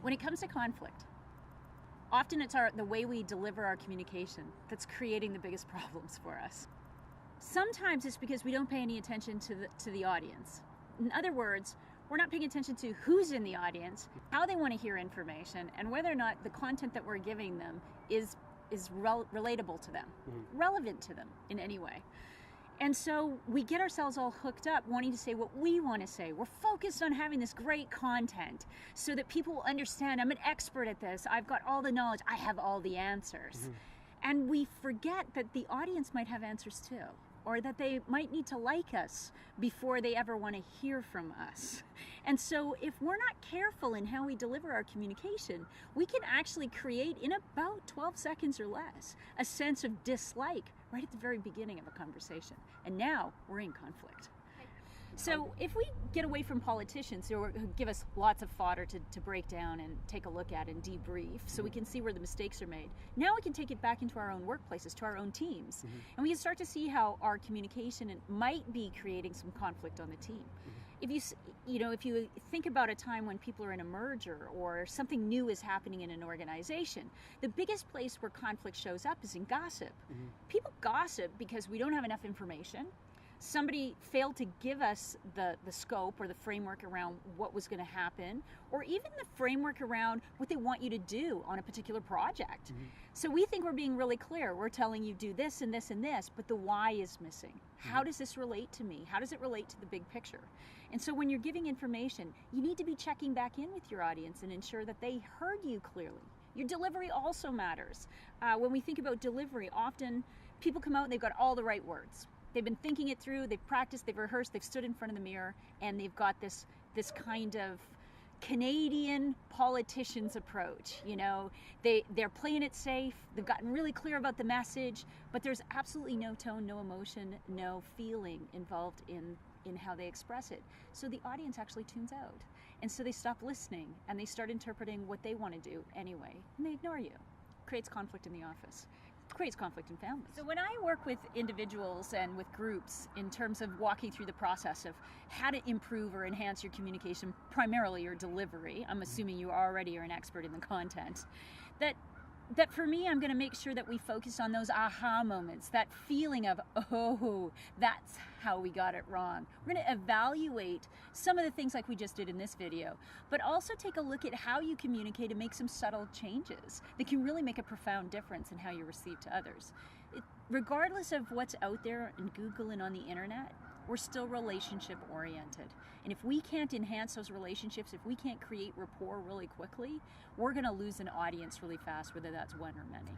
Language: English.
When it comes to conflict, often it's the way we deliver our communication that's creating the biggest problems for us. Sometimes it's because we don't pay any attention to the audience. In other words, we're not paying attention to who's in the audience, how they want to hear information, and whether or not the content that we're giving them is relatable to them, relevant to them in any way. And so we get ourselves all hooked up wanting to say what we want to say. We're focused on having this great content so that people will understand, I'm an expert at this, I've got all the knowledge, I have all the answers. And we forget that the audience might have answers too, or that they might need to like us before they ever want to hear from us. And so if we're not careful in how we deliver our communication, we can actually create, in about 12 seconds or less, a sense of dislike right at the very beginning of a conversation. And now we're in conflict. So if we get away from politicians who give us lots of fodder to break down and take a look at and debrief so we can see where the mistakes are made, now we can take it back into our own workplaces, to our own teams. And we can start to see how our communication might be creating some conflict on the team. If you think about a time when people are in a merger or something new is happening in an organization, the biggest place where conflict shows up is in gossip. People gossip because we don't have enough information. Somebody failed to give us the scope or the framework around what was going to happen, or even the framework around what they want you to do on a particular project. So we think we're being really clear. We're telling you do this and this and this, but the why is missing. How does this relate to me? How does it relate to the big picture? And so when you're giving information, you need to be checking back in with your audience and ensure that they heard you clearly. Your delivery also matters. When we think about delivery, often people come out and they've got all the right words. They've been thinking it through, they've practiced, they've rehearsed, they've stood in front of the mirror, and they've got this kind of Canadian politician's approach. They're playing it safe, they've gotten really clear about the message, but there's absolutely no tone, no emotion, no feeling involved in how they express it. So the audience actually tunes out. And so they stop listening and they start interpreting what they want to do anyway, and they ignore you. Creates conflict in the office. Creates conflict in families. So when I work with individuals and with groups in terms of walking through the process of how to improve or enhance your communication, primarily your delivery, I'm assuming you already are an expert in the content, that for me, I'm going to make sure that we focus on those aha moments, that feeling of, oh, that's how we got it wrong. We're going to evaluate some of the things like we just did in this video, but also take a look at how you communicate and make some subtle changes that can really make a profound difference in how you're received to others. Regardless of what's out there in Google and on the internet, we're still relationship oriented. And if we can't enhance those relationships, if we can't create rapport really quickly, we're going to lose an audience really fast, whether that's one or many.